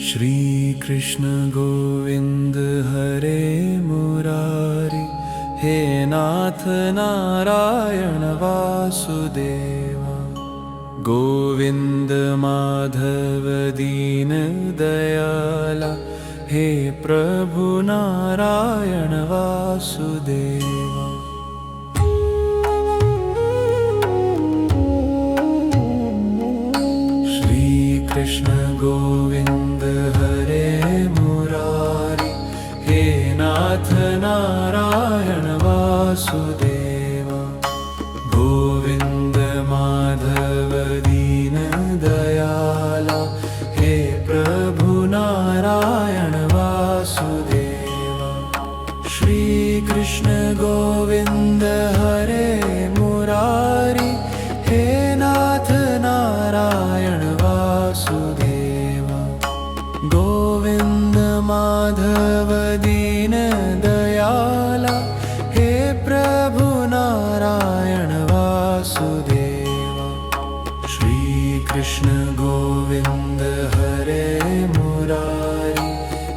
Shri Krishna Govind हरे Murari, हे नाथ Narayan Vasudeva. Govind Madhav दीन दयाला, हे प्रभु Narayan Vasudeva. Shri Krishna Govind हरे Murari, हे नाथ Narayan Vasudeva. Govind Madhav दीन दयाला, हे प्रभु Narayan Vasudeva. Shri Krishna Govind हरे Murari, हे नाथ Narayan Vasudeva. Govind Madhav दीन दयाला, हे प्रभु Narayan Vasudeva. Shri Krishna Govind हरे Murari,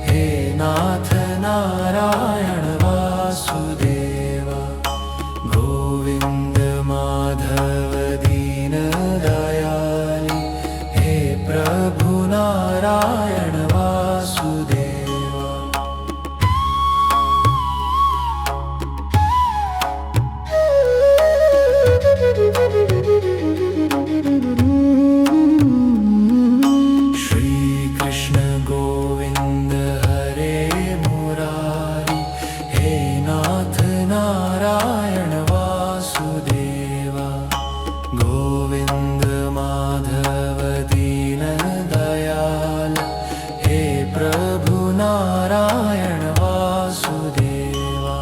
हे नाथ Narayan Vasudeva. Govind Madhav दीन दयाली, हे प्रभु Narayan Vasudeva. Shri Krishna Govind हरे Murari, हे नाथ Narayan Vasudeva. Govind Madhav दीन दयाला, हे प्रभु Narayan Vasudeva.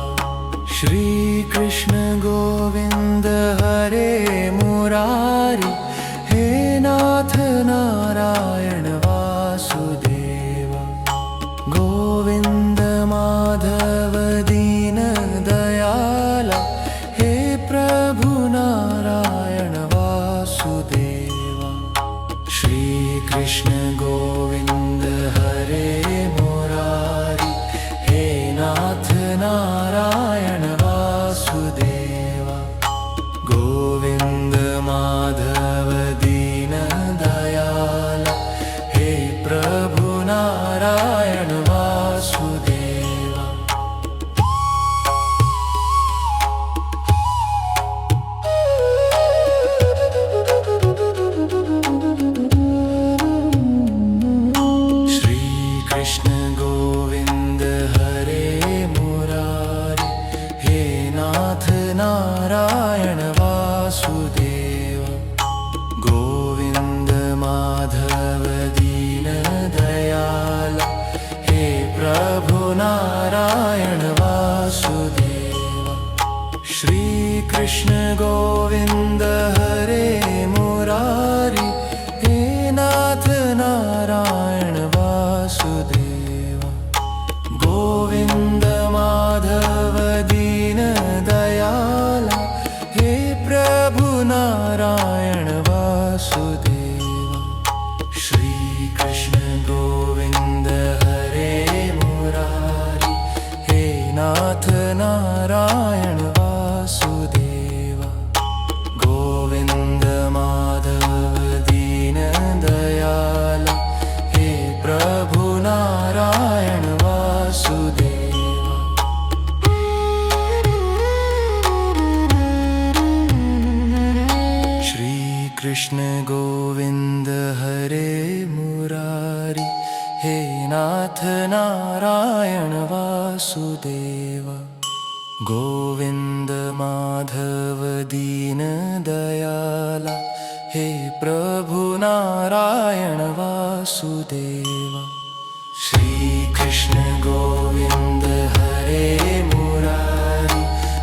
Shri Krishna Govind हरे Murari, हे नाथ Narayan Vasudeva. Govind Madhav दीन दयाला, हे प्रभु Narayan Vasudeva. Shri Krishna Govind हरे Murari, हे नाथ Narayan Vasudeva. Govind Madhav दीन दयाला, हे प्रभु Narayan Vasudeva. Shri Krishna Govind हरे Murari, हे नाथ Narayan Vasudeva. Govind Madhav दीन दयाला, हे प्रभु Narayan Vasudeva. Shri Krishna Govind हरे Murari, हे नाथ Narayan Vasudeva. Govind Madhav दीन दयाला, हे प्रभु Narayan Vasudeva. Shri Krishna Govind हरे Murari, हे नाथ Narayan Vasudeva. Govind Madhav दीन दयाला, हे प्रभु Narayan Vasudeva. Shri Krishna Govind हरे Murari, हे नाथ Narayan Vasudeva. Govind Madhav दीन दयाला, हे प्रभु Narayan Vasudeva. Shri Krishna Govind हरे Murari,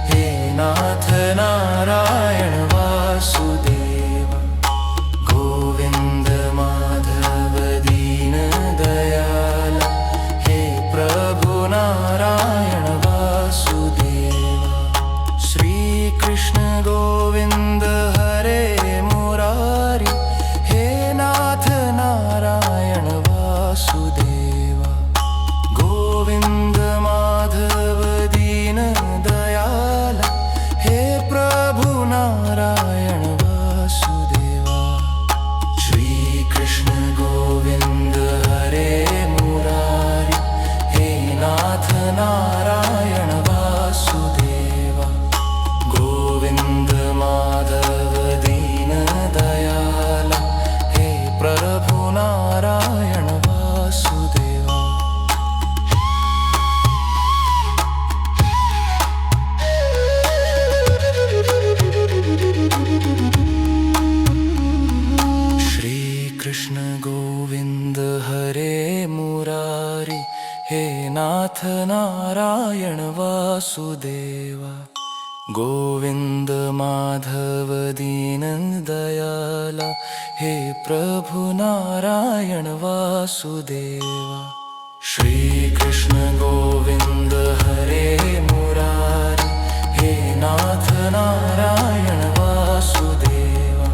हे नाथ Narayan Vasudeva. Govind Madhav दीन दयाला, हे प्रभु Narayan Vasudeva. हे नाथ Narayan Vasudeva. Govind Madhav दीन दयाला, हे प्रभु Narayan Vasudeva. Shri Krishna Govind हरे Murari, हे नाथ Narayan Vasudeva.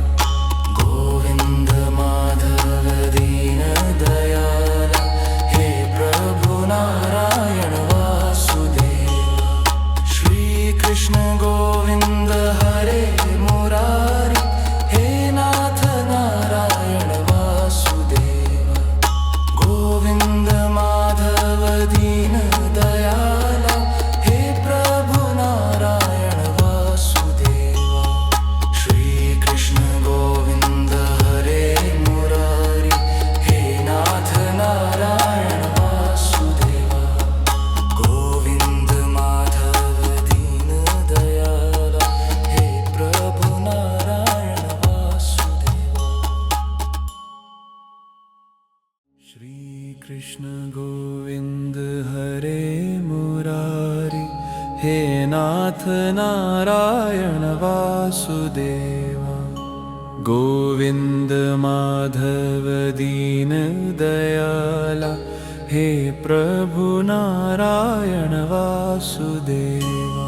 Govind Madhav दीन दयाला, हे प्रभु Narayan Vasudeva. Shri Krishna Govind हरे Murari, हे नाथ Narayan Vasudeva. Govind Madhav दीन दयाला, हे प्रभु Narayan Vasudeva. Shri Krishna Govind हरे Murari, हे नाथ Narayan Vasudeva. Govind Madhav दीन दयाला, हे प्रभु Narayan Vasudeva. Shri Krishna Govind हरे Murari, हे नाथ Narayan Vasudeva. Govind Madhav दीन दयाला, हे प्रभु Narayan Vasudeva.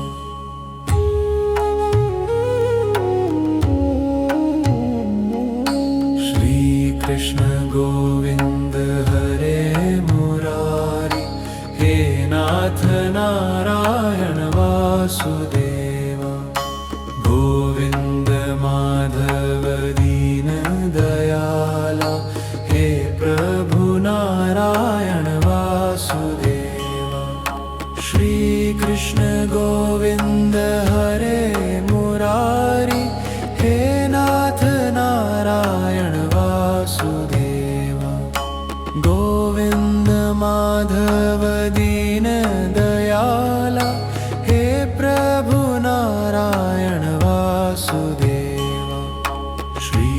Shri Krishna Govind हरे Murari, हे नाथ Narayan Vasudeva. Govind Madhav दीन दयाला, हे प्रभु Narayan Vasudeva. Shri Krishna Govind हरे Murari, हे नाथ Narayan Vasudeva. Govind Madhav दीन दयाला, हे प्रभु Narayan Vasudeva. Shri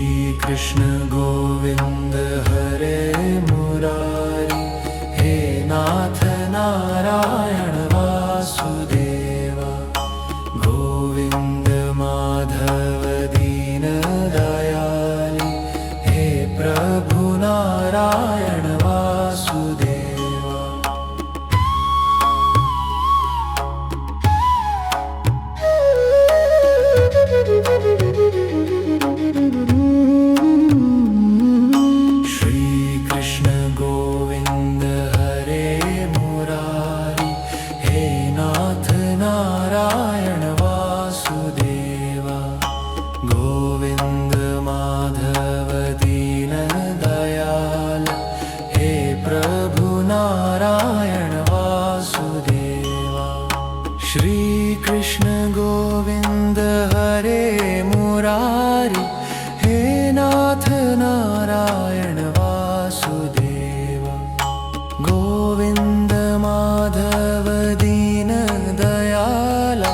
Krishna Govind हरे Murari, हे नाथ Narayan Vasudeva. Govind Madhav दीन दयाली, हे प्रभु Narayan Vasudeva. Shri Krishna Govind हरे Murari, हे नाथ Narayan Vasudeva. Govind Madhav दीन दयाला, हे प्रभु Narayan Vasudeva. Shri Krishna Govind हरे Murari, हे नाथ Narayan Vasudeva. Govind Madhav दीन दयाला,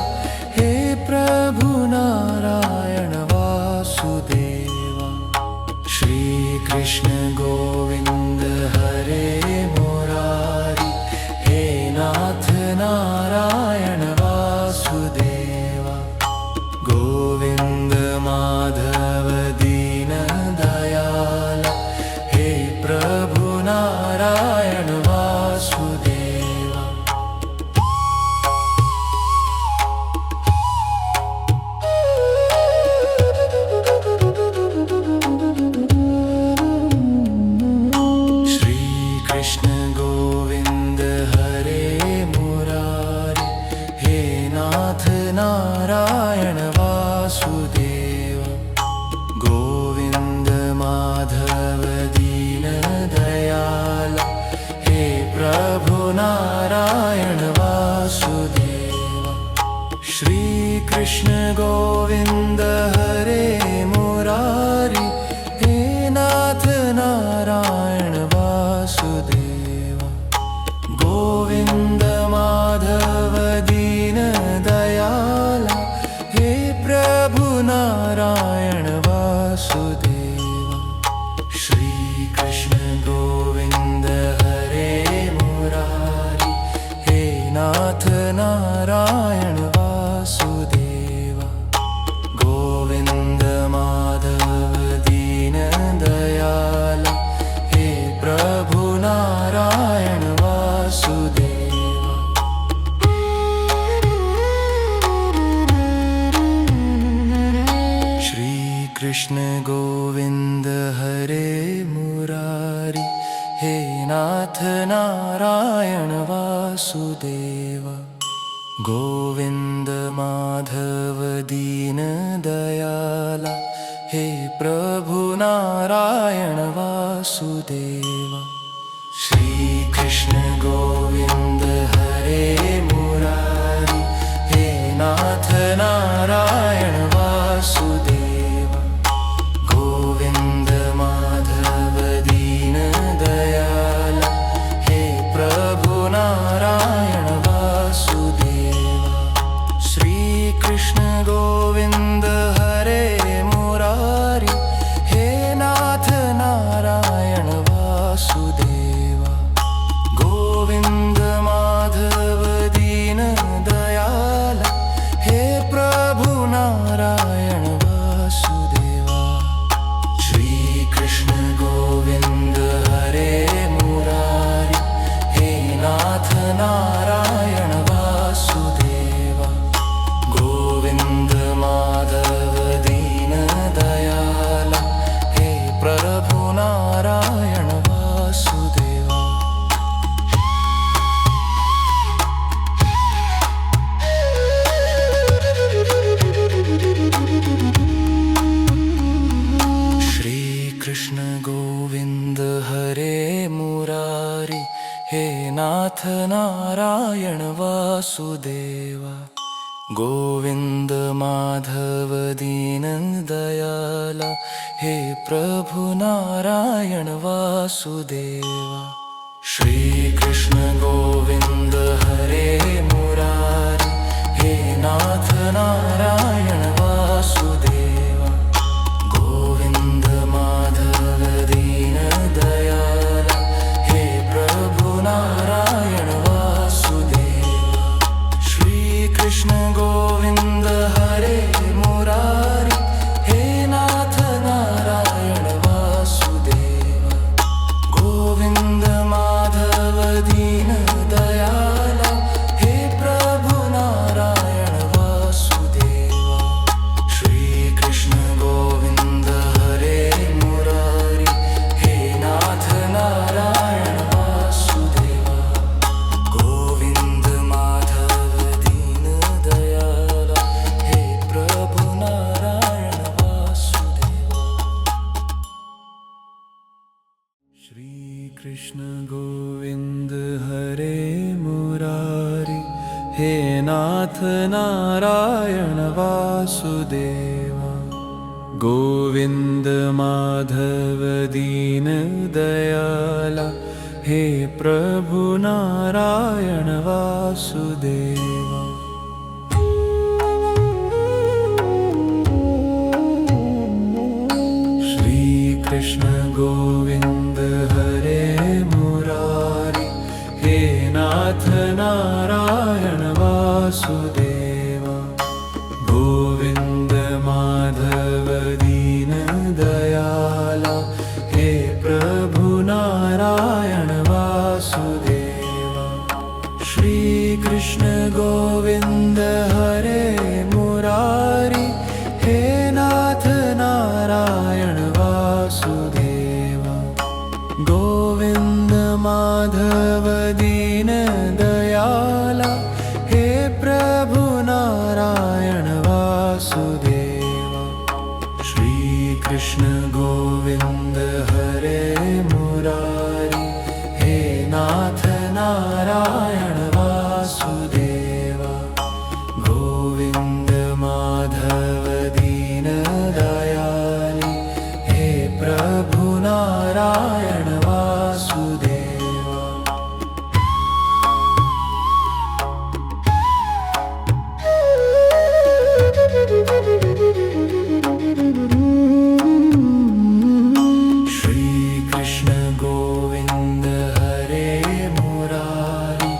हे प्रभु Narayan Vasudeva. Shri Krishna Govind हरे Murari, हे नाथ Narayan Vasudeva. Govind Madhav दीन दयाला, हे प्रभु Narayan Vasudeva. Shri Krishna Govind हरे Murari, हे नाथ Narayan Vasudeva. Govind Madhav दीन दयाला, हे प्रभु Narayan Vasudeva. Shri Krishna Govind हरे Murari, हे नाथ Narayan Vasudeva. Govind Madhav दीन दयाला, हे प्रभु Narayan Vasudeva. Shri Krishna Govind हरे Murari, Narayan Vasudev Govind Madhav Deen Dayal हे प्रभु Narayan Vasudev. Shri Krishna Govind हरे Murari हे नाथ Narayan Vasudev Govind Madhav Deen Dayal हे प्रभु Narayan Vasudev. Shri Krishna Govind हरे Murari हे नाथ Narayan Vasudev Govind Madhav Deen Dayal हे प्रभु Narayan Vasudev. Shri Krishna Govind हरे Murari हे नाथ Narayan Vasudev Govind Madhav Deen Dayal हे प्रभु Narayan Vasudeva. Shri Krishna Govind हरे Murari हे नाथ Narayan Vasudeva Govind Madhav Deen Dayal हे प्रभु Narayan Vasudeva. Shri Krishna Govind हरे Murari हे नाथ Narayan Vasudeva Govind Madhav Deen Dayal हे प्रभु Narayan Vasudeva. Shri Krishna Govind हरे Murari हे नाथ Narayan Vasudeva Govind Madhav Deen Dayal हे प्रभु Narayan Vasudeva. Shri Krishna Govind हरे Murari हे नाथ Narayan Vasudeva Govind Madhav Deen Dayal हे प्रभु Narayan Vasudeva. Shri Krishna Govind हरे Murari हे नाथ Narayan Vasudeva Govind Madhav Deen Dayal हे प्रभु Narayan Vasudeva. Shri Krishna Govind हरे Murari हे नाथ Narayan Vasudeva Govind Madhav Deen Dayal हे प्रभु Narayan Vasudeva. Shri Krishna Govind हरे Murari हे नाथ Narayan Vasudeva Govind Madhav Deen Dayal हे प्रभु Narayan Vasudeva. Shri Krishna Govind हरे Murari हे नाथ Narayan Vasudeva Govind Madhav Deen Dayal हे प्रभु Narayan Vasudeva. Shri Krishna Govind हरे Murari हे नाथ Narayan Vasudeva Govind Madhav Deen Dayal हे प्रभु Narayan Vasudeva. Shri Krishna Govind हरे Murari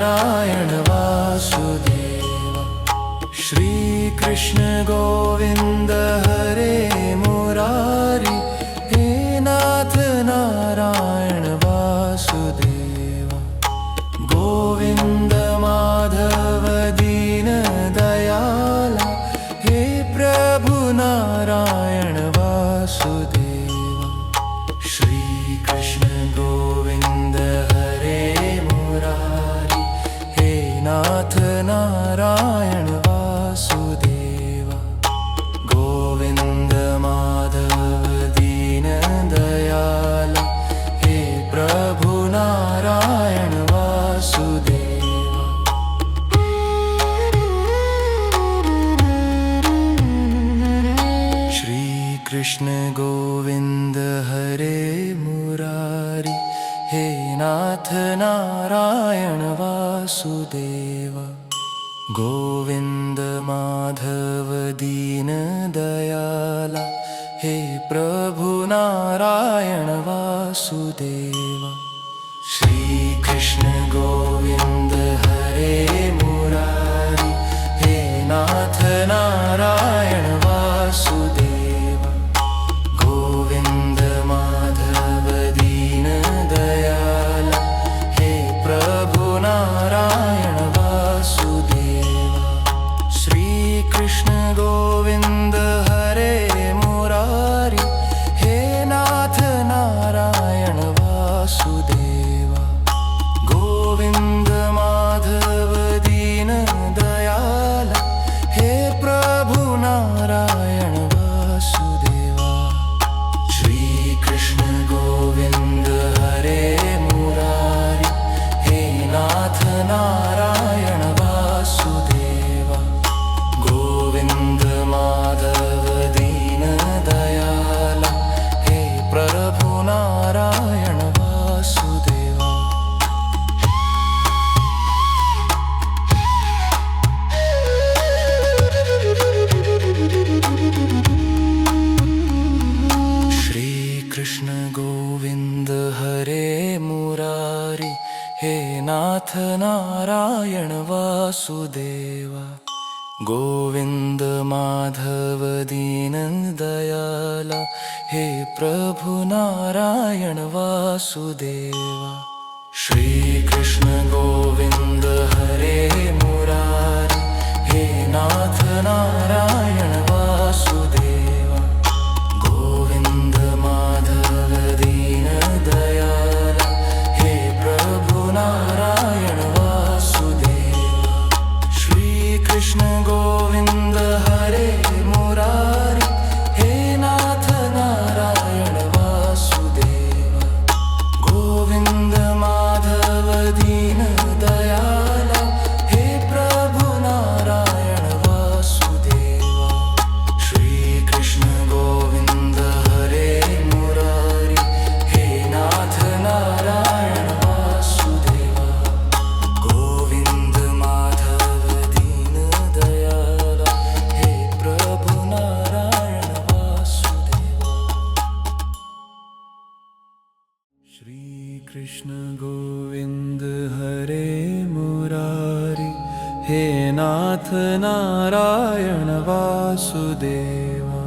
Narayan Vasudeva. Shri Krishna Govind हरे Murari, हे नाथ Narayan Vasudeva. Govind Madhav दीन दयाला, हे प्रभु Narayan Vasudeva. Shri Krishna Govind हरे Murari, हे नाथ Narayan Vasudeva. Govind Madhav दीन दयाला, हे प्रभु Narayan Vasudeva. Shri Krishna Govind हरे Murari, हे नाथ Narayan Vasudeva. Govind Madhav दीन दयाला, हे प्रभु Narayan Vasudeva. Shri Krishna Govind हरे Murari, हे नाथ Narayan Vasudeva. Govind Madhav दीन दयाला, हे प्रभु Narayan Vasudeva. Shri Krishna Govind हरे Murari, हे नाथ Narayan Vasudeva. Govind Madhav दीन दयाला, हे प्रभु Narayan Vasudeva. Shri Krishna Govind हरे Murari, हे नाथ Narayan Vasudeva. Govind Madhav दीन दयाला, हे प्रभु Narayan Vasudeva. Shri Krishna Govind हरे Murari, हे नाथ Narayan Vasudeva. Govind Madhav दीन दयाला, हे प्रभु Narayan Vasudeva. Shri Krishna Govind हरे Murari, हे नाथ Narayan Vasudeva. Govind Madhav दीन दयाला, हे प्रभु Narayan Vasudeva. Shri Krishna Govind हरे Murari, हे नाथ Narayan Vasudeva. Govind Madhav दीन दयाला, हे प्रभु Narayan Vasudeva. Shri Krishna Govind हरे Murari, हे नाथ Narayan Vasudeva. Govind Madhav दीन दयाला, हे प्रभु Narayan Vasudeva. Shri Krishna Govind हरे Murari, हे नाथ Narayan Vasudeva.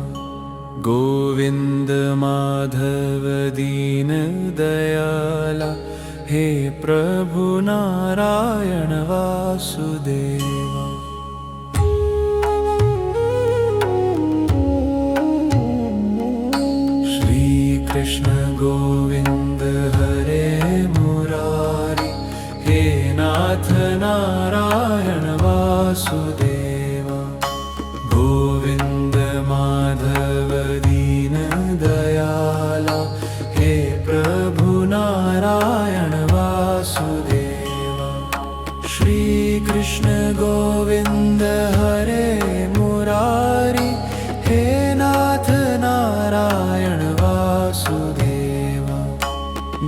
Govind Madhav दीन दयाला, हे प्रभु Narayan Vasudeva. Shri Krishna Govind हरे Murari, हे नाथ Narayan Vasudeva. Govind Madhav दीन दयाला, हे प्रभु Narayan Vasudeva. Shri Krishna Govind हरे Murari, हे नाथ Narayan Vasudeva.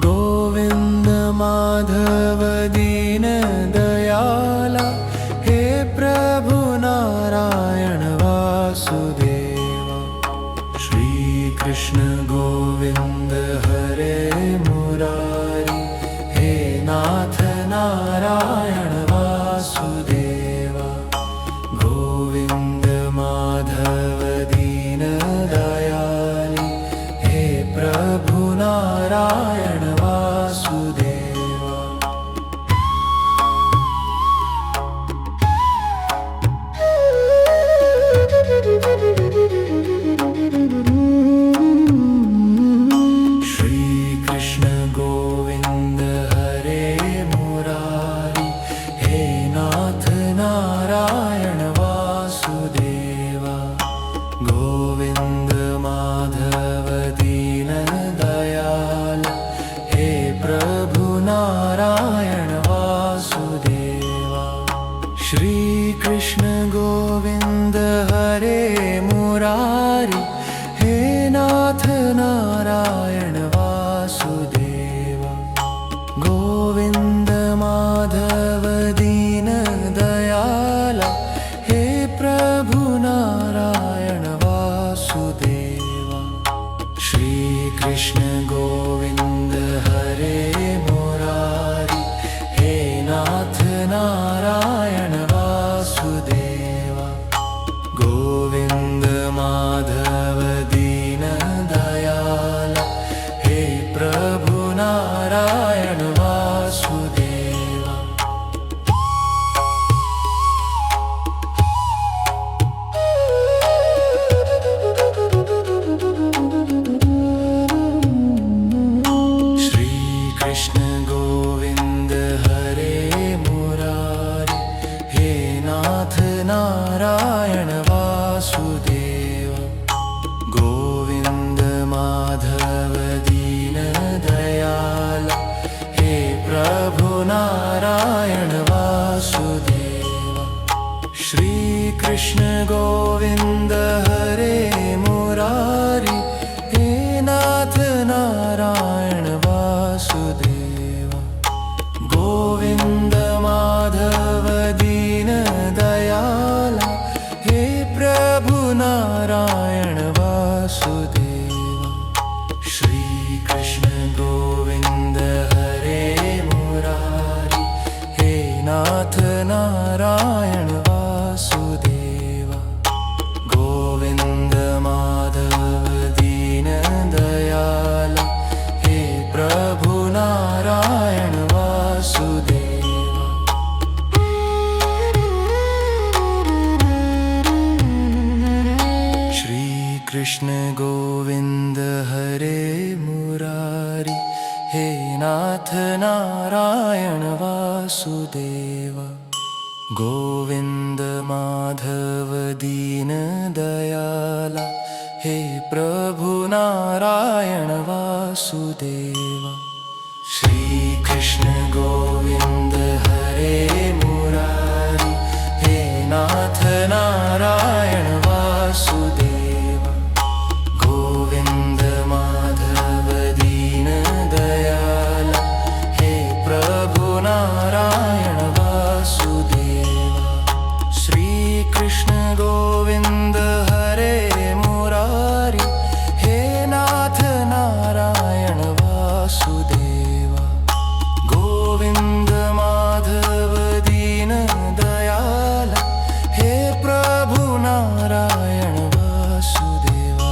Govind Madhav दीन दयाला, हे प्रभु Narayan Vasudeva. Shri Krishna Govind हरे Murari, हे नाथ Narayan नाथ Narayan Vasudeva. Govind Madhav Deen Dayal, हे प्रभु Narayan Vasudeva. Shri Krishna Govind हरे Murari, हे नाथ Narayan Vasudeva. Govind Madhav दीन दयाला, हे प्रभु Narayan Vasudeva. Shri Krishna Govind हरे Murari, हे नाथ Narayan Vasudeva. Govind Madhav दीन दयाला, हे प्रभु Narayan Vasudeva. Shri Krishna Govind हरे Murari, हे नाथ Narayan Vasudeva. Govind Madhav दीन दयाला, हे प्रभु Narayan Vasudeva. Shri Krishna Govind हरे Murari, हे नाथ Narayan Vasudeva. Govind Madhav दीन दयाला, हे प्रभु Narayan Vasudeva. Shri Krishna Govind हरे Murari, हे नाथ Narayan Vasudeva. Govind Madhav दीन दयाला, हे प्रभु Narayan Vasudeva. Shri Krishna Govind हरे Murari, हे नाथ Narayan Vasudeva. Govind Madhav दीन दयाला, हे प्रभु Narayan Vasudeva. Shri Krishna Govind हरे Murari, हे नाथ Narayan Vasudeva. Govind Madhav दीन दयाला, हे प्रभु Narayan Vasudeva. Shri Krishna Govind हरे Murari, हे नाथ Narayan Vasudeva. Govind Madhav दीन दयाला, हे प्रभु Narayan Vasudeva.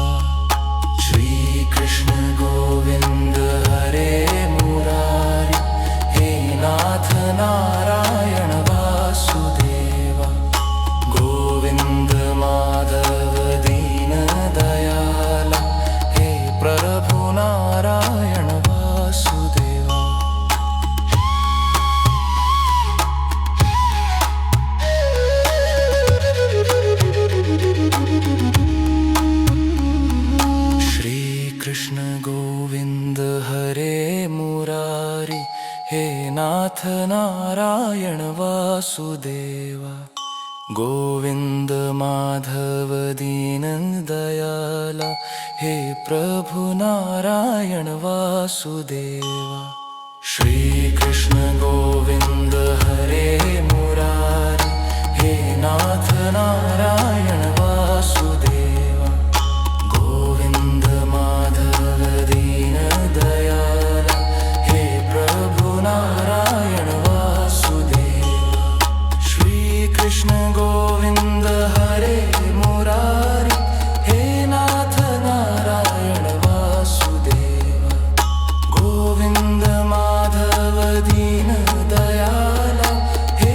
Shri Krishna Govind हरे Murari, हे नाथ Narayan Vasudeva. Govind Madhav दीन दयाला, हे प्रभु Narayan Vasudeva. Shri Krishna Govind हरे Murari, हे नाथ Narayan Vasudeva. Govind Madhav दीन दयाला, हे प्रभु Narayan Vasudeva. Shri Krishna Govind हरे Murari, हे नाथ Narayan Vasudeva. Govind Madhav दीन दयाला, हे प्रभु Narayan Vasudeva. Shri Krishna Govind हरे Murari, हे नाथ Narayan Vasudeva. Govind Madhav दीन दयाला, हे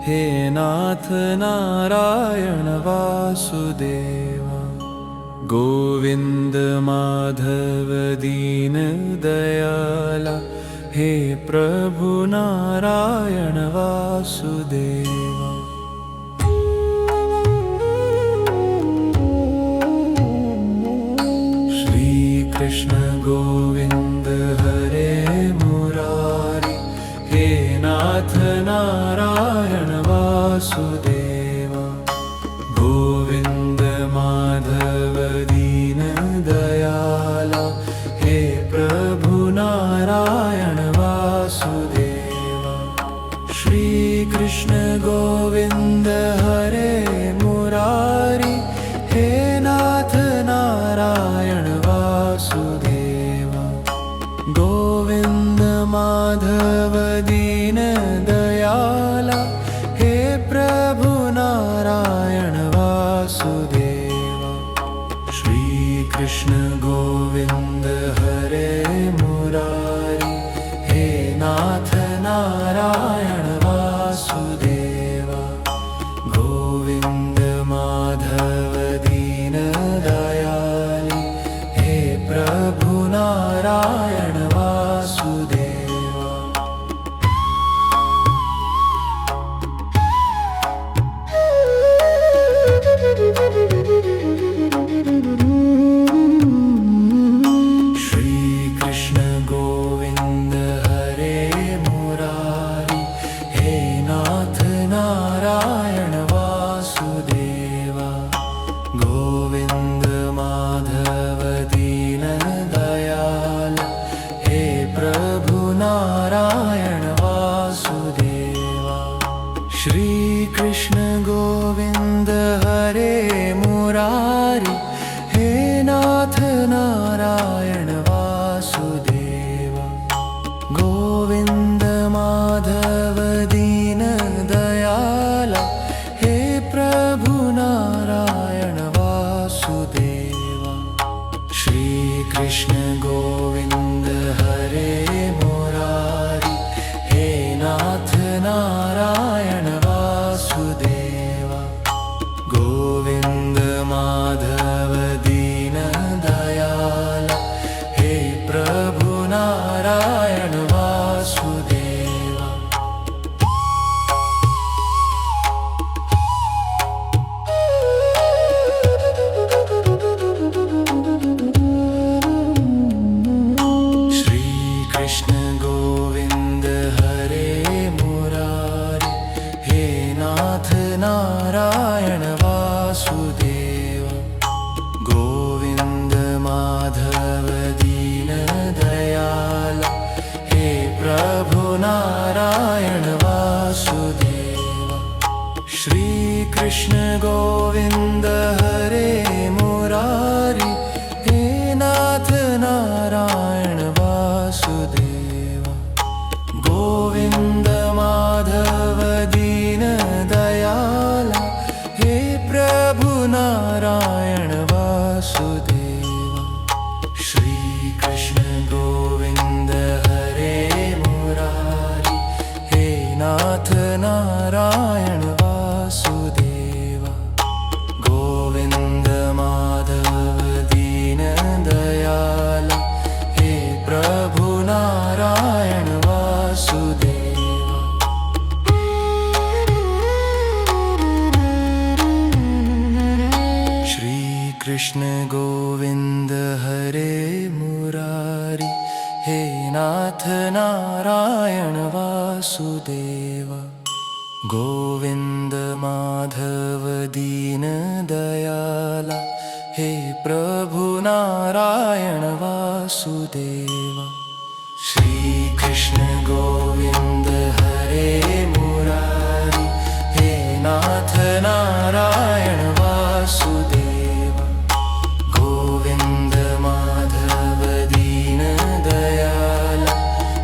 हे नाथ Narayan Vasudeva. Govind Madhav दीन दयाला, हे प्रभु Narayan Vasudeva. Shri Krishna Govind हरे Murari, हे नाथ Narayan Vasudeva. Govind Madhav दीन दयाला, हे प्रभु Narayan Vasudeva. Shri Krishna Govind हरे Murari, हे नाथ Narayan Vasudeva. Govind Madhav दीन दयाला, हे प्रभु Narayan Vasudeva. Shri Krishna Govind हरे Murari, हे नाथ Narayan Vasudeva. Govind Madhav दीन दयाली, हे प्रभु Narayan Vasudeva. Shri Krishna Govind हरे Murari, हे नाथ Narayan Vasudeva. Govind Madhav दीन दयाला, हे प्रभु Narayan Vasudeva. Shri Krishna Govind हरे Murari, हे नाथ Narayan Vasudeva. Govind Madhav दीन दयाला, हे प्रभु Narayan Vasudeva. Shri Krishna Govind हरे Murari, हे नाथ Narayan Vasudeva. Govind Madhav दीन दयाला, हे प्रभु Narayan Vasudeva. Shri Krishna Govind हरे Murari, हे नाथ Narayan Vasudeva. Govind Madhav दीन दयाला, हे प्रभु Narayan Vasudeva. Shri Krishna Govind हरे Murari, हे नाथ Narayan Vasudeva. Govind Madhav दीन दयाला, हे प्रभु Narayan Vasudeva. Shri Krishna Govind हरे Murari, हे नाथ Narayan Vasudeva. Govind Madhav दीन दयाला, हे प्रभु Narayan Vasudeva. Shri Krishna Govind हरे Murari, हे नाथ Narayan Vasudeva. Govind Madhav दीन दयाला, हे प्रभु Narayan Vasudeva. Shri Krishna Govind हरे Murari, हे नाथ Narayan Vasudeva. Govind Madhav दीन दयाला,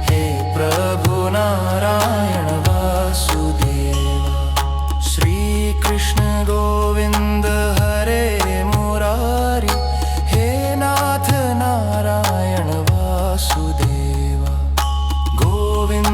हे प्रभु Narayan Vasudeva. Shri Krishna Govind हरे Murari, हे नाथ Narayan Vasudeva. Govind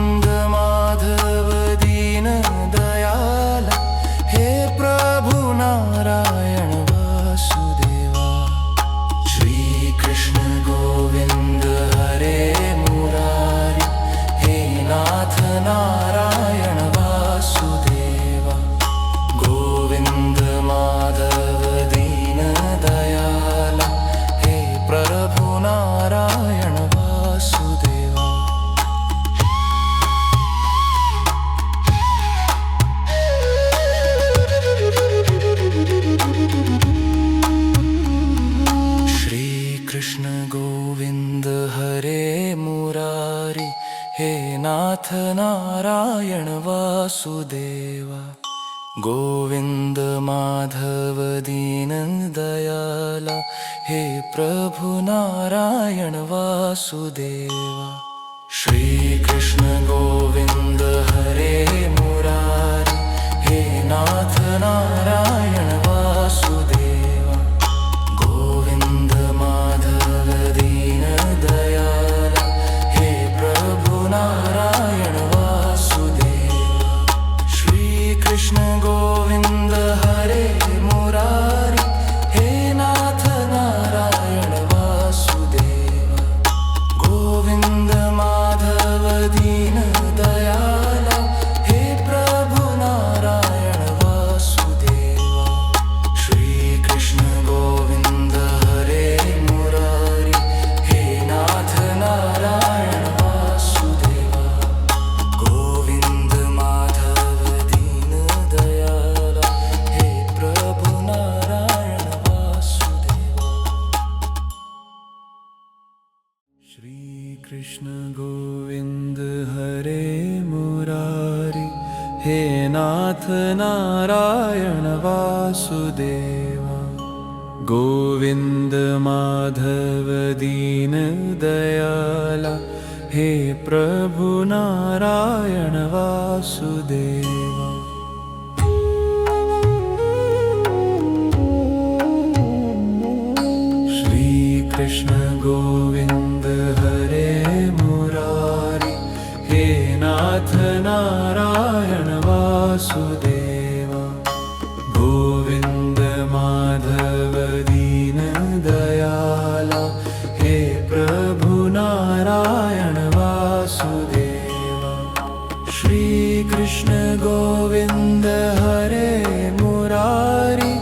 Narayan Vasudeva. Govind Madhav दीन दयाला, हे प्रभु Narayan Vasudeva. Shri Krishna Govind हरे Murari, हे नाथ Narayan Vasudeva. Govind Madhav दीन दयाला, हे प्रभु Narayan Vasudeva. Shri Krishna Govind हरे Murari, हे नाथ Narayan Vasudeva. Govind Madhav दीन दयाला, हे प्रभु Narayan Vasudeva. Shri Krishna Govind हरे Murari, हे नाथ Narayan Vasudeva. Govind Madhav दीन दयाला, हे प्रभु Narayan Vasudeva. Shri Krishna Govind हरे Murari, हे नाथ Narayan Vasudeva. Govind Madhav दीन दयाला, हे प्रभु Narayan Vasudeva. Shri Krishna Govind हरे Murari, हे नाथ Narayan Vasudeva. Govind Madhav दीन दयाला, हे प्रभु Narayan Vasudeva. Shri Krishna Govind हरे Murari,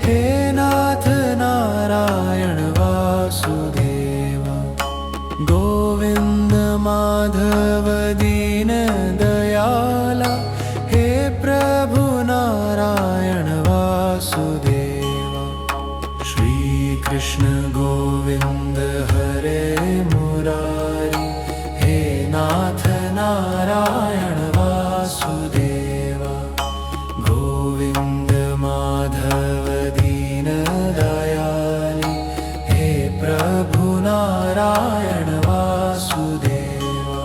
हे नाथ Narayan Vasudeva. Govind Madhav दीन दयाला, हे प्रभु Narayan Vasudeva. Shri Krishna Govind हरे Murari, हे नाथ Narayan Vasudeva. Govind Madhav दीन दयाली, हे प्रभु Narayan Vasudeva.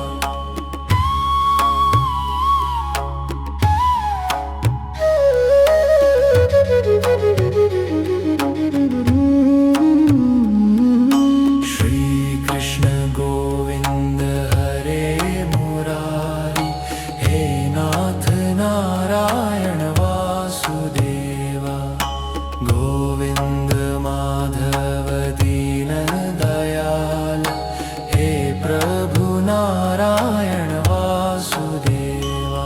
Shri Krishna Govind हरे Murari, हे नाथ Narayan Vasudeva. Govind Madhav दीन दयाला, हे प्रभु Narayan Vasudeva.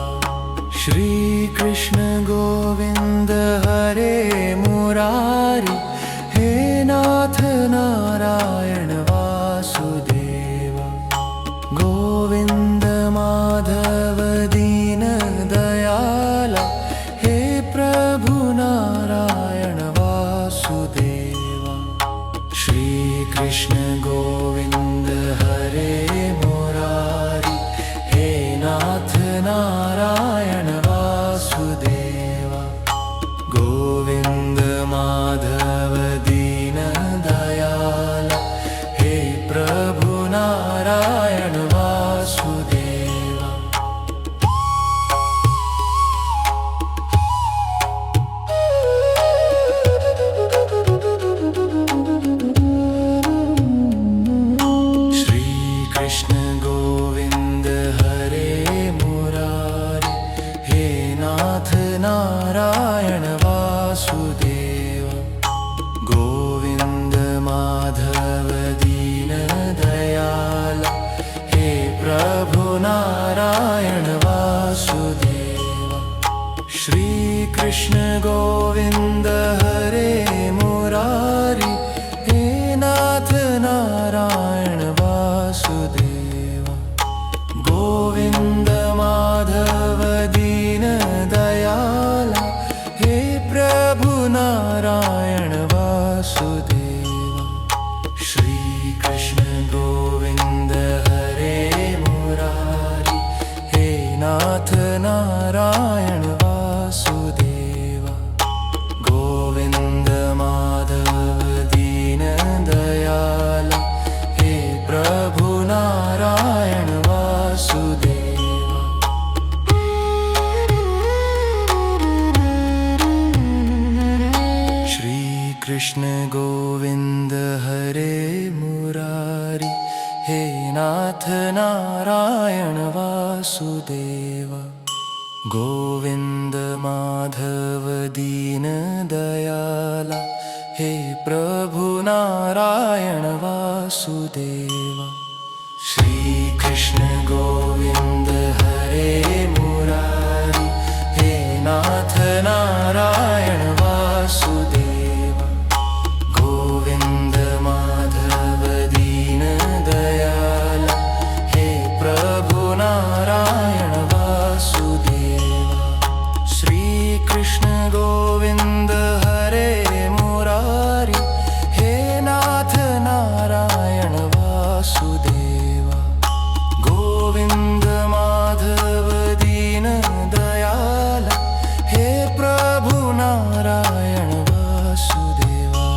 Shri Krishna Govind हरे Murari, हे नाथ Narayan Vasudeva. Govind Madhav दीन दयाला, हे प्रभु Narayan Vasudeva. Shri Krishna Govind हरे Murari, हे नाथ Narayan Vasudeva. Govind Madhav दीन दयाला, हे प्रभु Narayan Vasudeva. Shri Krishna Govind हरे Murari, हे नाथ Narayan Vasudeva. Govind Madhav दीन दयाला, हे प्रभु Narayan Vasudeva. Shri Krishna Govind हरे Murari, हे नाथ Narayan Vasudeva. Govind Madhav दीन दयाला, हे प्रभु Narayan Vasudeva. Shri Krishna Govind हरे Murari, हे Krishna Govind हरे Murari, हे नाथ Narayan Vasudev. Govind Madhav दीन दयाला, हे प्रभु Narayan Vasudev. Shri Krishna Govind हरे Murari, हे नाथ Narayan Vasudev. Govind Madhav दीन दयाला, हे प्रभु Narayan Vasudev. Shri Krishna Govind हरे Murari, हे नाथ Narayan Vasudev. Govind Madhav दीन दयाला, हे प्रभु Narayan Vasudeva.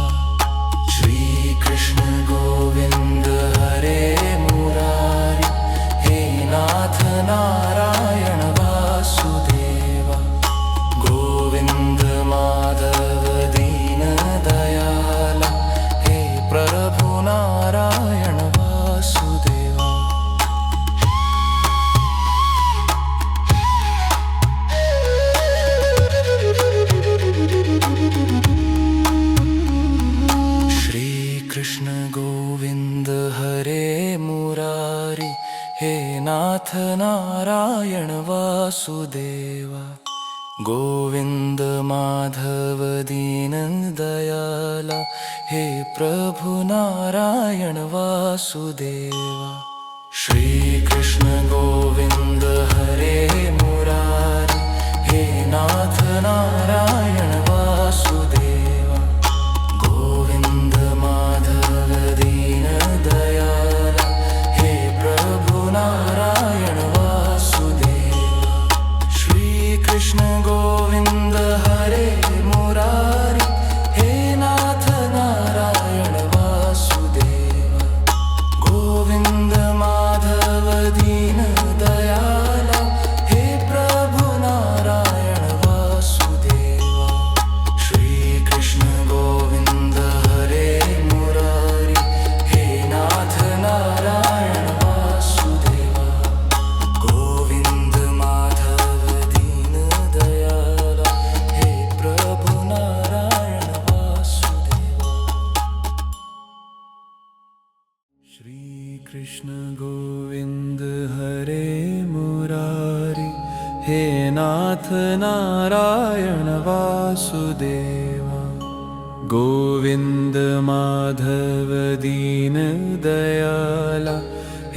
Shri Krishna Govind हरे Murari, हे नाथ Narayan Vasudeva. Govind Madhav दीन दयाला, हे प्रभु Narayan Vasudeva. Shri Krishna Govind हरे Murari, हे नाथ Narayan Vasudeva. Govind Madhav दीन दयाला, हे प्रभु Narayan Vasudeva. Shri Krishna Govind हरे Murari, हे नाथ Narayan Vasudeva. Govind Madhav दीन दयाला, हे प्रभु Narayan Vasudeva. Shri Krishna Govind हरे Murari, हे नाथ Narayan Vasudeva. Govind Madhav दीन दयाला, हे प्रभु Narayan Vasudeva. Shri Krishna Govind हरे Murari, हे नाथ Narayan Vasudeva. Govind Madhav दीन दयाला, हे प्रभु Narayan Vasudeva. Shri Krishna Govind हरे Murari, हे नाथ Narayan Vasudeva. Govind Madhav दीन दयाला,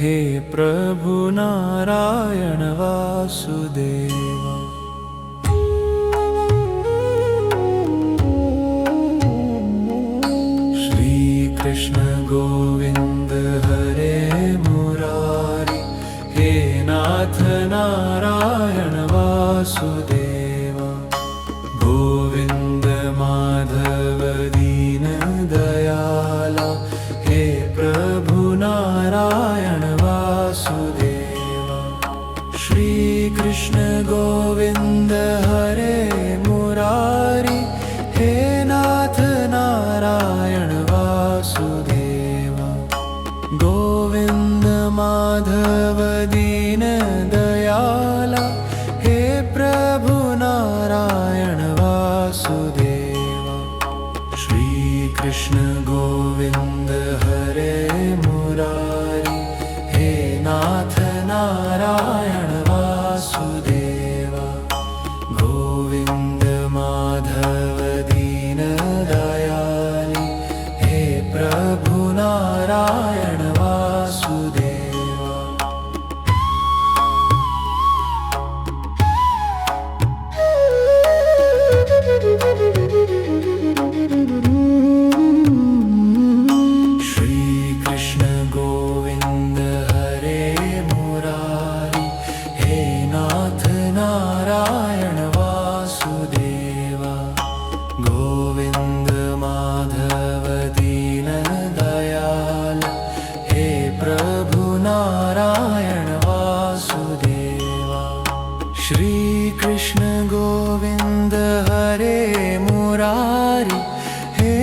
हे प्रभु Narayan Vasudeva. Shri Krishna Govind हरे Murari, हे नाथ Narayan Vasudeva. Govind Madhav दीन दयाला, हे प्रभु Narayan Vasudeva. Shri Krishna Govind हरे Murari, हे नाथ Narayan Vasudeva. Govind Madhav दीन दयाला, हे प्रभु Narayan Vasudeva. Shri Krishna Govind हरे Murari, हे नाथ Narayan Vasudeva. Govind Madhav दीन दयाली, हे प्रभु Narayan Vasudeva. Shri Krishna Govind हरे Murari, हे नाथ Narayan Vasudeva. Govind Madhav दीन दयाला, हे प्रभु Narayan Vasudeva. Shri Krishna Govind हरे Murari, हे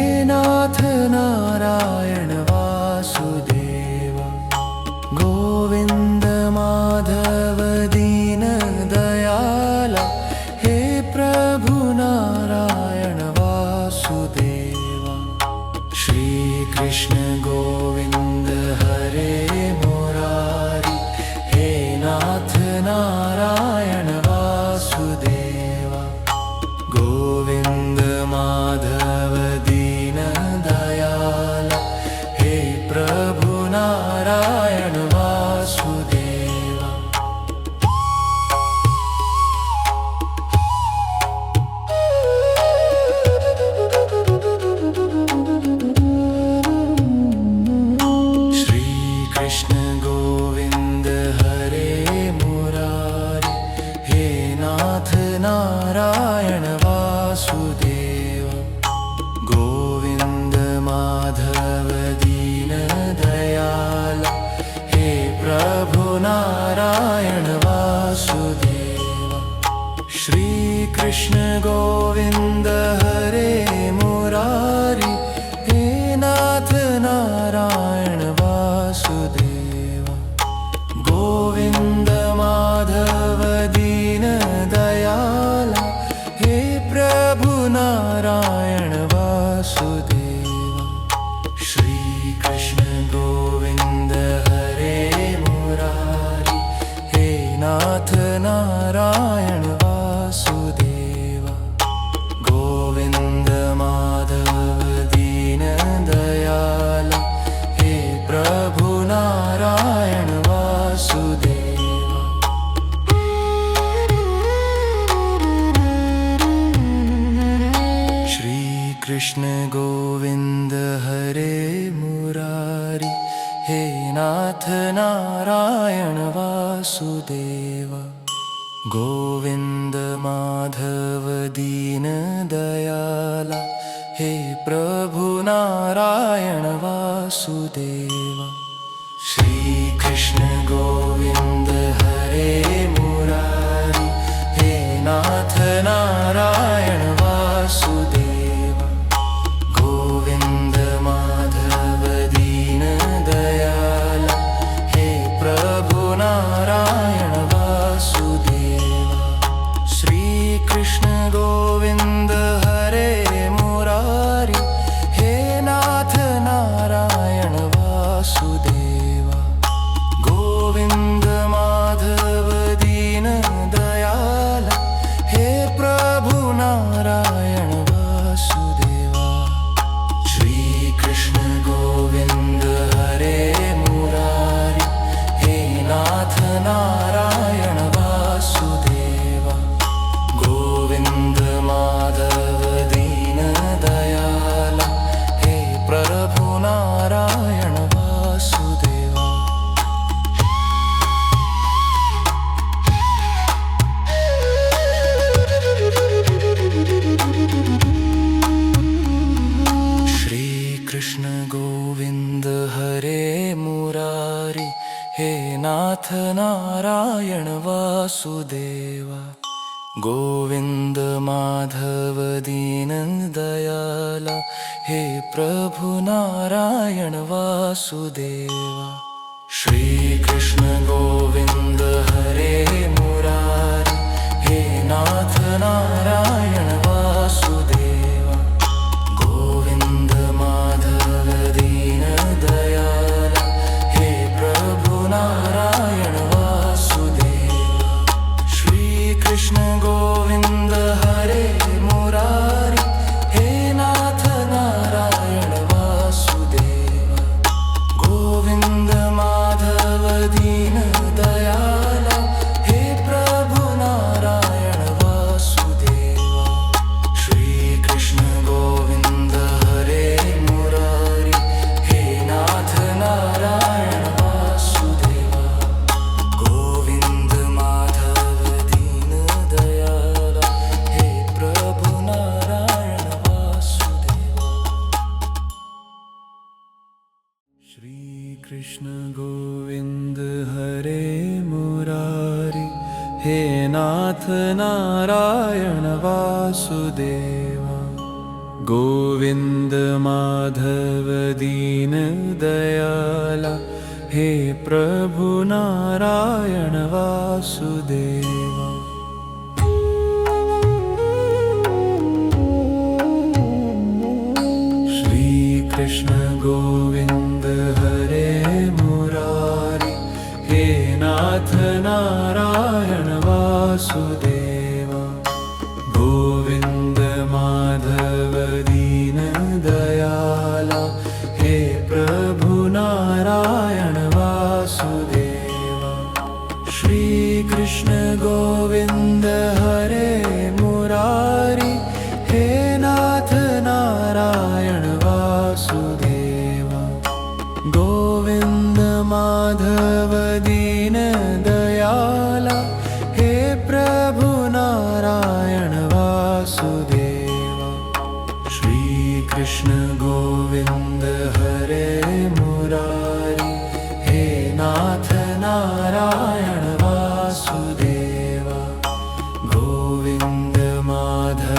Govind हरे Murari, हे नाथ Narayan Vasudeva. Govind Madhav दीन दयाला, हे प्रभु Narayan Vasudeva. Shri Krishna Govind हरे Murari, हे नाथ Narayan Vasudeva. Govind Madhav दीन दयाला, हे प्रभु Narayan Vasudeva. Shri Krishna Govind हरे Murari, हे नाथ Narayan Vasudeva. Govind Madhav दीन दयाला, हे प्रभु Narayan Vasudeva. Shri Krishna Govind हरे Murari, हे नाथ Narayan Vasudeva. Govind Madhav दीन दयाला, हे प्रभु Narayan Vasudeva. Shri Krishna Govind हरे Murari, हे नाथ Narayan Vasudeva. Govind Madhav दीन दयाला, हे प्रभु Narayan Vasudeva. Shri Krishna Govind हरे Murari, हे नाथ Narayan Vasudeva. Govind Madhav दीन दयाला, हे प्रभु Narayan Vasudeva. Shri Krishna Govind हरे Murari, हे नाथ Narayan Vasudeva. Govind Madhav दीन दयाला, हे प्रभु Narayan Vasudeva. Shri Krishna Govind हरे Murari, हे नाथ Narayan Vasudeva. Govind Madhav दीन दयाला, हे प्रभु Narayan Vasudeva. Shri Krishna Govind हरे Murari, हे नाथ Narayan Vasudeva. Govind Madhav दीन दयाला, हे प्रभु Narayan Vasudeva. Shri Krishna Govind हरे Murari, हे नाथ Narayan Vasudeva. Govind Madhav दीन दयाला, हे प्रभु Narayan Vasudeva. Shri Krishna Govind हरे Murari, हे नाथ Narayan Vasudeva. Govind Madhav दीन दयाला, हे प्रभु Narayan Vasudeva. Shri Krishna Govind हरे Murari, हे नाथ Narayan Vasudeva. Govind Madhav दीन दयाला, हे प्रभु Narayan Vasudeva. Shri Krishna Govind हरे Murari, हे नाथ Narayan Vasudeva. Govind Madhav दीन दयाला, हे प्रभु Narayan Vasudeva. Shri Krishna Govind हरे Murari, हे नाथ Narayan Vasudeva. Govind Madhav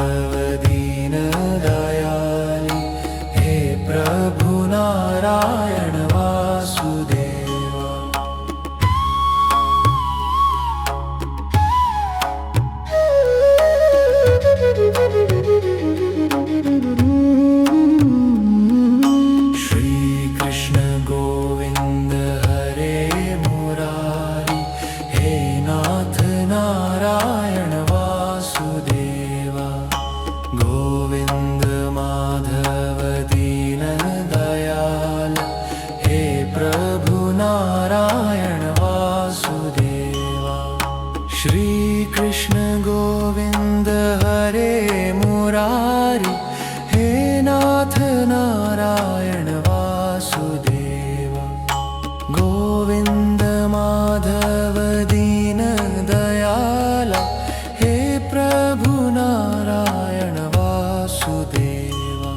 Murari, हे नाथ Narayan Vasudev. Govind Madhav दीन दयाला, हे प्रभु Narayan Vasudeva.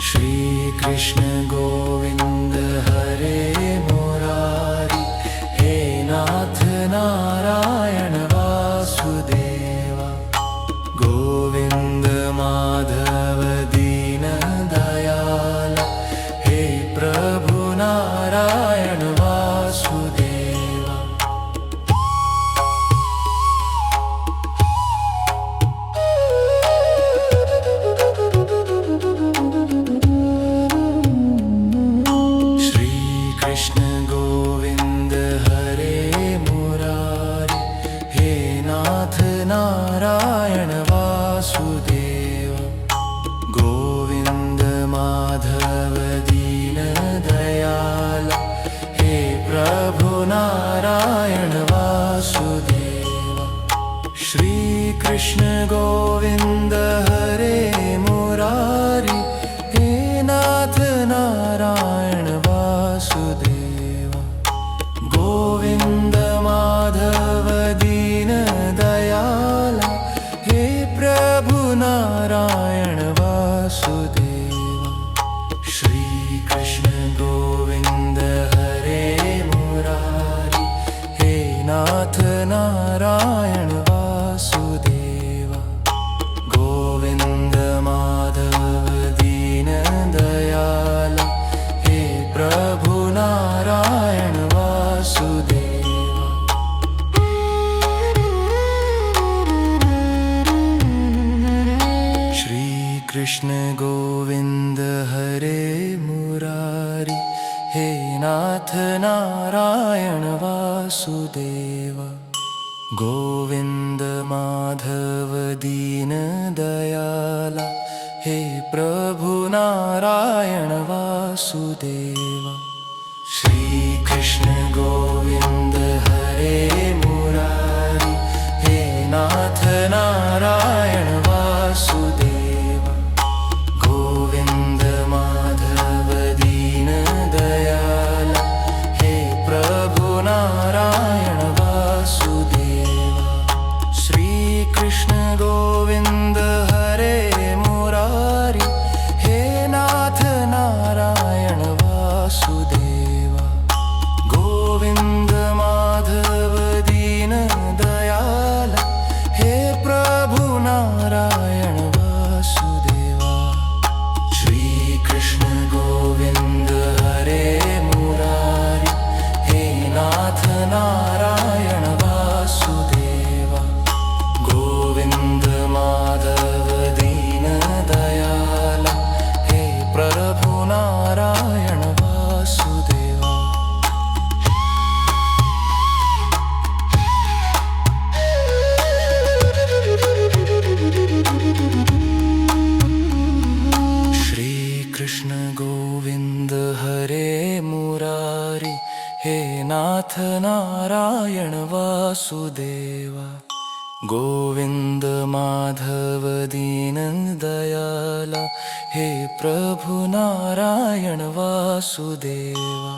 Shri Krishna Govind हरे Murari, हे नाथ Narayan Vasudeva. Govind Madhav दीन दयाला, हे प्रभु Narayan Vasudeva. Shri Krishna Govind हरे Murari, हे नाथ Narayan Vasudev. Govind Madhav दीन दयाला, हे प्रभु Narayan Vasudeva. Shri Krishna Govind हरे Murari, हे नाथ Narayan Vasudeva. Govind Madhav दीन दयाला, हे प्रभु Narayan Vasudeva. Shri Krishna Govind हरे Murari, हे नाथ Narayan Vasudeva. Govind Madhav दीन दयाला, हे प्रभु Narayan Vasudeva. Shri Krishna Govind हरे Murari, हे नाथ Narayan Vasudeva. Govind Madhav दीन दयाला, हे प्रभु Narayan Vasudeva. Shri Krishna Govind हरे Murari, हे नाथ Narayan Vasudeva. Govind Madhav दीन दयाला, हे प्रभु Narayan Vasudeva. Shri Krishna Govind हरे Murari, हे नाथ Narayan Vasudeva. Govind Madhav दीन दयाला, हे प्रभु Narayan Vasudeva. Shri Krishna Govind हरे Murari, हे नाथ Narayan Vasudeva. Govind Madhav दीन दयाला, हे प्रभु Narayan Vasudeva. Shri Krishna Govind हरे Murari, हे नाथ Narayan Vasudeva. Govind Madhav दीन दयाला, हे प्रभु Narayan Vasudeva.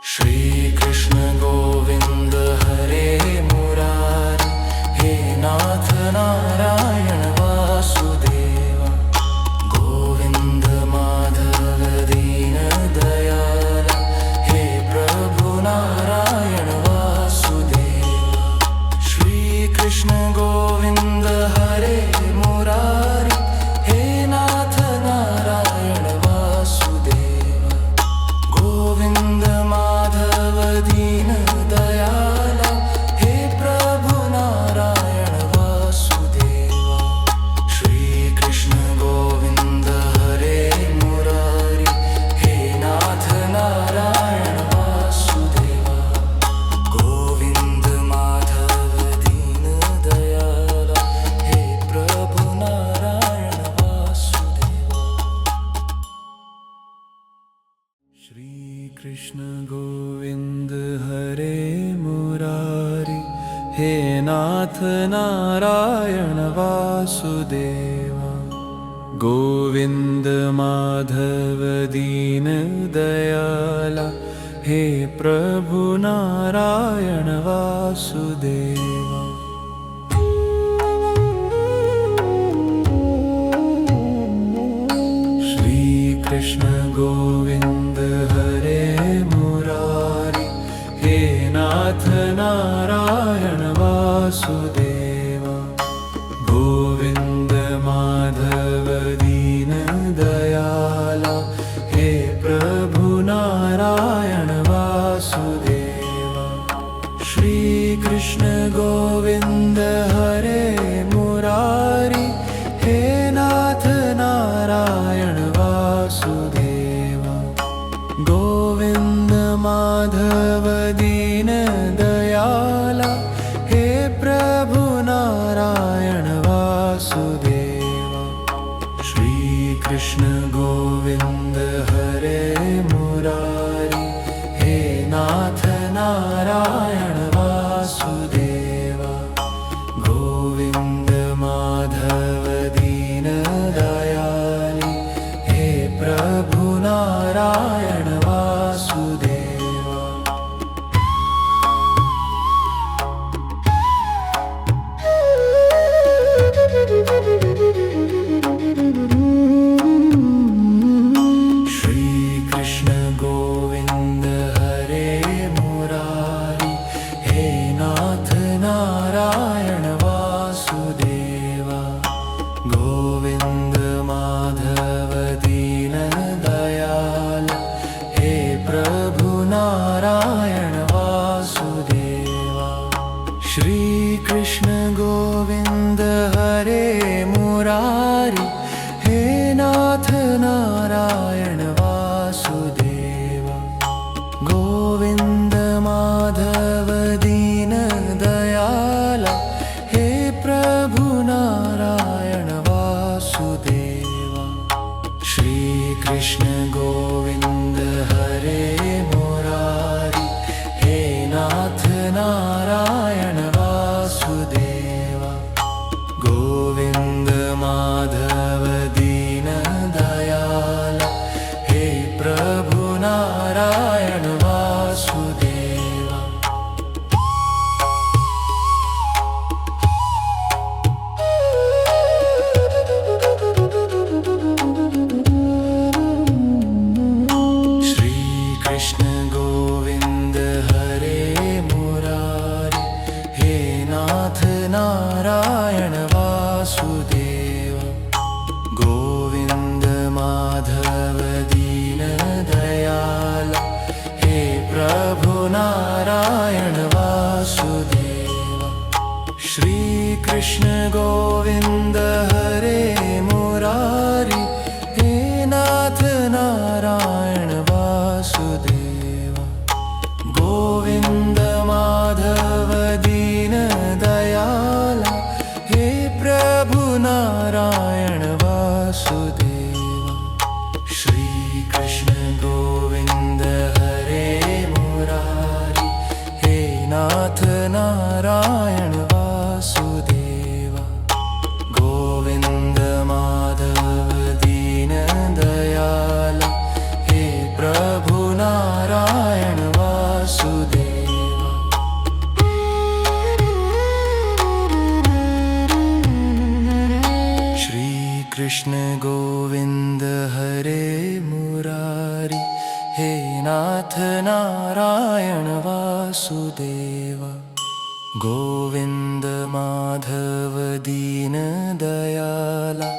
Shri Krishna Govind हरे Murari, हे नाथ Narayan Vasudeva. Govind Madhav दीन दयाला, हे प्रभु Narayan Vasudeva. Shri Krishna Govind हरे Murari, हे नाथ Narayan Vasudeva. Govind Madhav दीन दयाला, हे प्रभु Narayan Vasudeva. Shri Krishna Govind हरे Murari, हे नाथ Narayan Vasudeva. Govind Madhav दीन दयाला, हे प्रभु Narayan Vasudeva. Shri Krishna Govind हरे Murari, हे नाथ Narayan Vasudeva. Govind Madhav दीन दयाला, हे प्रभु Narayan Vasudeva. Shri Krishna Govind हरे Murari, हे नाथ Narayan Vasudeva. Govind Madhav दीन दयाला, हे प्रभु Narayan Vasudeva. Shri Krishna Govind हरे Murari, हे नाथ Narayan Vasudeva. Govind Madhav दीन दयाला, हे प्रभु Narayan Vasudeva. Shri Krishna Govind हरे Murari, हे नाथ Narayan Vasudeva. Govind Madhav दीन दयाली, हे प्रभु Narayan Vasudeva. Shri Krishna Govind हरे Murari, हे नाथ Narayan Vasudeva. Govind Madhav Deen Dayal, हे प्रभु Narayan Vasudeva. Shri Krishna Govind हरे Murari, हे नाथ Narayan Vasudeva. Govind Madhav दीन दयाला, हे प्रभु Narayan Vasudeva. Shri Krishna Govind हरे Murari, हे नाथ Narayan Vasudeva. Govind Madhav दीन दयाला, हे प्रभु Narayan Vasudeva. Shri Krishna Govind हरे Murari, हे नाथ Narayan Vasudeva. Govind Madhav दीन दयाला, हे प्रभु Narayan Vasudeva. Shri Krishna Govind हरे Murari, हे नाथ Narayan Vasudeva. Govind Madhav दीन दयाला, हे प्रभु Narayan Vasudeva. Shri Krishna Govind हरे Murari, हे नाथ Narayan Vasudeva. Govind Madhav दीन दयाला, हे प्रभु Narayan Vasudeva. Shri Krishna Govind हरे Murari, हे नाथ Narayan Vasudeva. Govind Madhav दीन दयाला,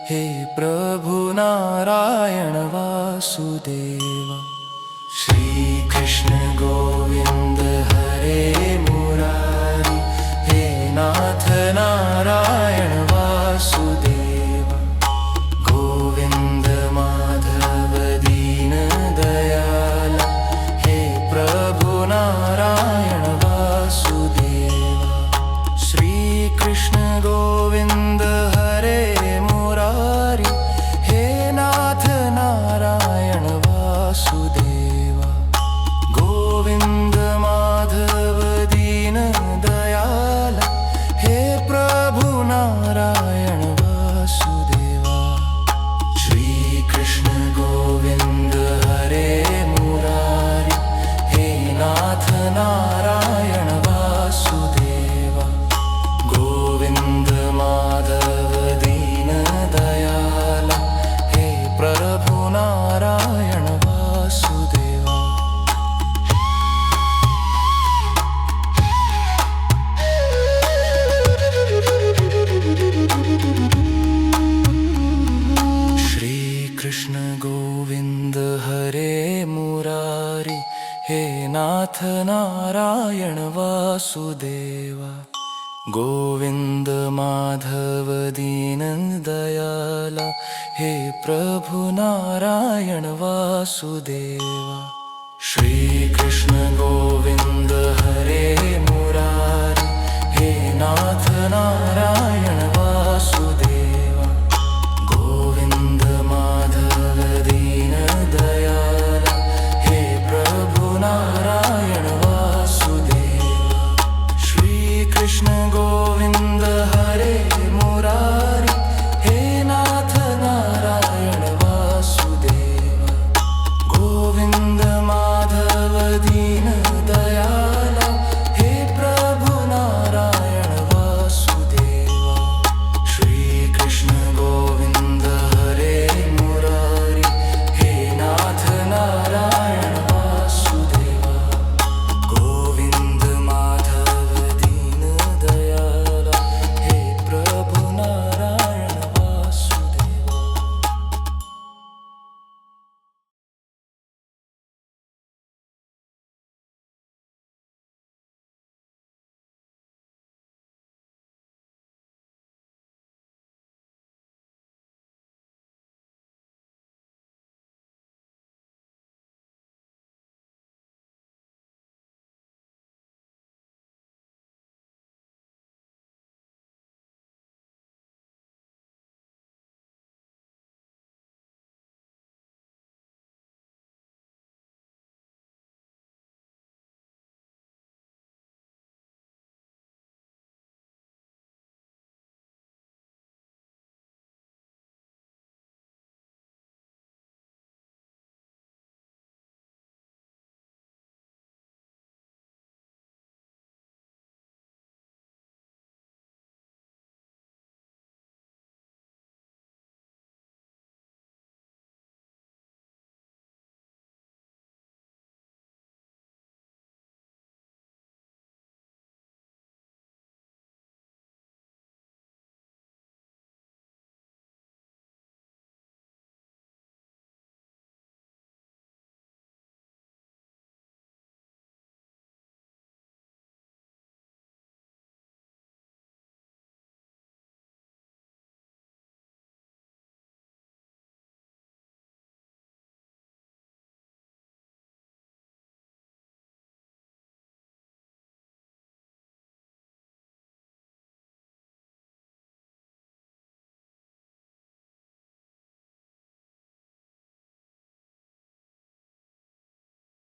हे प्रभु Narayan Vasudeva. Shri Krishna Govind हरे Murari, हे नाथ Narayan Vasudeva. Govind Madhav दीन दयाला, हे प्रभु Narayan Vasudeva. Shri Krishna Govind हरे Murari, हे नाथ Narayan Vasudeva. Govind नाथ Narayan Vasudeva. Govind Madhav दीन दयाला, हे प्रभु Narayan Vasudeva. Shri Krishna Govind हरे Murari, हे नाथ Narayan